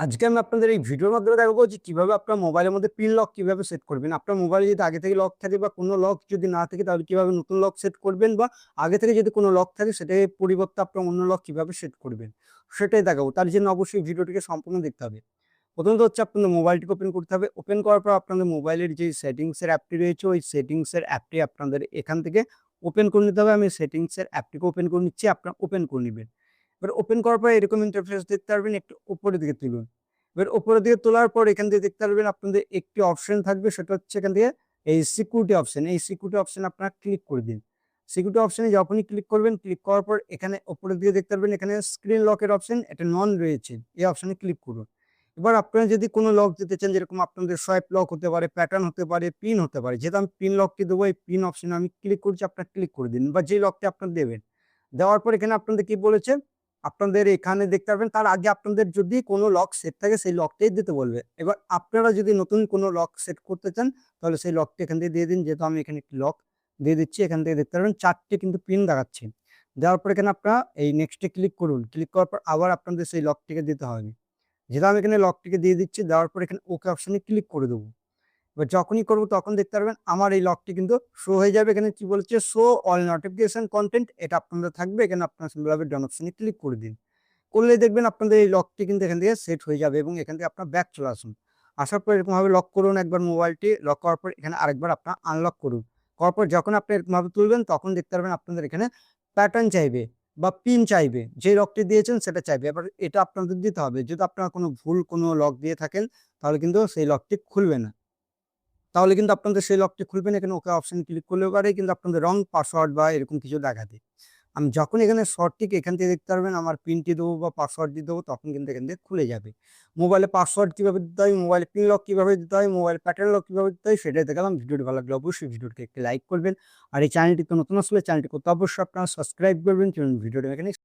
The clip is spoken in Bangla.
আজকে আমি আপনাদের এই ভিডিওর মাধ্যমে দেখাবো যে কিভাবে আপনার মোবাইলের মধ্যে পিন লক কিভাবে সেট করবেন। আপনার মোবাইলে যদি আগে থেকে লক থাকে বা কোনো লক যদি না থাকে তাহলে কিভাবে নতুন লক সেট করবেন বা আগে থেকে যদি কোনো লক থাকে সেটার পরিবর্তে আপনার অন্য লক কিভাবে সেট করবেন সেটাই দেখাবো। তার জন্য অবশ্যই ভিডিওটিকে সম্পূর্ণ দেখতে হবে। প্রথমত হচ্ছে আপনাদের মোবাইলটিকে ওপেন করতে হবে। ওপেন করার পর আপনাদের মোবাইলের যে সেটিংসের অ্যাপটি রয়েছে ওই সেটিংসের অ্যাপটি আপনাদের এখান থেকে ওপেন করে নিতে হবে। আমি সেটিংসের অ্যাপটিকে ওপেন করে নিচ্ছি, আপনারা ওপেন করে নিবেন। এবার ওপেন করার পর এরকম ইন্টারফেস দেখতে পারবেন, একটু উপরের দিকে তুলুন। এবার উপরের দিকে তোলার পর এখান থেকে দেখতে পারবেন আপনাদের একটি অপশন থাকবে, সেটা হচ্ছে এখান থেকে এই সিকিউরিটি অপশন। এই সিকিউরিটি অপশন আপনারা ক্লিক করে দিন। সিকিউরিটি অপশনে যখনই ক্লিক করবেন, ক্লিক করার পর এখানে উপরের দিকে দেখতে পারবেন এখানে স্ক্রিন লকের অপশন, এটা নন রয়েছে। এই অপশনে ক্লিক করুন। এবার আপনারা যদি কোনো লক দিতে চান, যেরকম আপনাদের সোয়াইপ লক হতে পারে, প্যাটার্ন হতে পারে, পিন হতে পারে। যেহেতু আমি পিন লকটি দেবো, এই পিন অপশনে আমি ক্লিক করছি, আপনারা ক্লিক করে দিন বা যে লকটি আপনারা দেবেন। দেওয়ার পর এখানে আপনাদের কি বলেছে, আপনাদের এখানে দেখতে পারবেন তার আগে আপনাদের যদি কোনো লক সেট থাকে সেই লকটাই দিতে বলবে। এবার আপনারা যদি নতুন কোনো লক সেট করতে চান তাহলে সেই লকটি এখান থেকে দিয়ে দিন। যেহেতু আমি এখানে একটি লক দিয়ে দিচ্ছি, এখান থেকে দেখতে পারবেন ৪ টি কিন্তু পিন দেখাচ্ছে। দেওয়ার পর এখানে আপনারা এই নেক্সট এ ক্লিক করুন। ক্লিক করার পর আবার আপনাদের সেই লকটিকে দিতে হবে। যেহেতু আমি এখানে লকটিকে দিয়ে দিচ্ছি, দেওয়ার পর এখানে ওকে অপশনে ক্লিক করে দেবো। এবার যখনই করব তখন দেখতে পারবেন আমার এই লকটি কিন্তু শো হয়ে যাবে। এখানে কি বলছে, শো অল নোটিফিকেশন কনটেন্ট, এটা আপনাদের থাকবে। এখানে আপনারা সিম্পলভাবে ডান অপশনে ক্লিক করে দিন। করলেই দেখবেন আপনাদের এই লকটি কিন্তু এখান থেকে সেট হয়ে যাবে এবং এখান থেকে আপনার ব্যাক চলে আসুন। আসার পর এরকমভাবে লক করুন একবার মোবাইলটি। লক করার পর এখানে আরেকবার আপনার আনলক করুন। করার পর যখন আপনি এরকমভাবে তুলবেন তখন দেখতে পারবেন আপনাদের এখানে প্যাটার্ন চাইবে বা পিন চাইবে। যে লকটি দিয়েছেন সেটা চাইবে। এবার এটা আপনাদের দিতে হবে। যদি আপনারা কোনো ভুল কোনো লক দিয়ে থাকেন তাহলে কিন্তু সেই লকটি খুলবে না। তাহলে কিন্তু আপনাদের সেই লকটি খুলবে না। এখানে ওকে অপশন ক্লিক করলেও পারে কিন্তু আপনাদের রং পাসওয়ার্ড বা এরকম কিছু দেখাবে। আমি যখন এখানে শর্টটিকে এখান থেকে দেখতে পারবেন আমার পিনটি দেবো বা পাসওয়ার্ড দিয়ে দেবো, তখন কিন্তু এখান থেকে খুলে যাবে। মোবাইলে পাসওয়ার্ড কীভাবে দিতে হয়, মোবাইলে পিন লক কীভাবে দিতে হয়, মোবাইল প্যাটার্ন লক কীভাবে দিতে হয় সেটাই দেখালাম। ভিডিওটি ভালো লাগলে অবশ্যই ভিডিওটিকে একটি লাইক করবেন। আর এই চ্যানেলটিতে নতুন আসলে চ্যানেলটি করতে অবশ্যই আপনারা সাবস্ক্রাইব করবেন। চলুন ভিডিওটি এখানে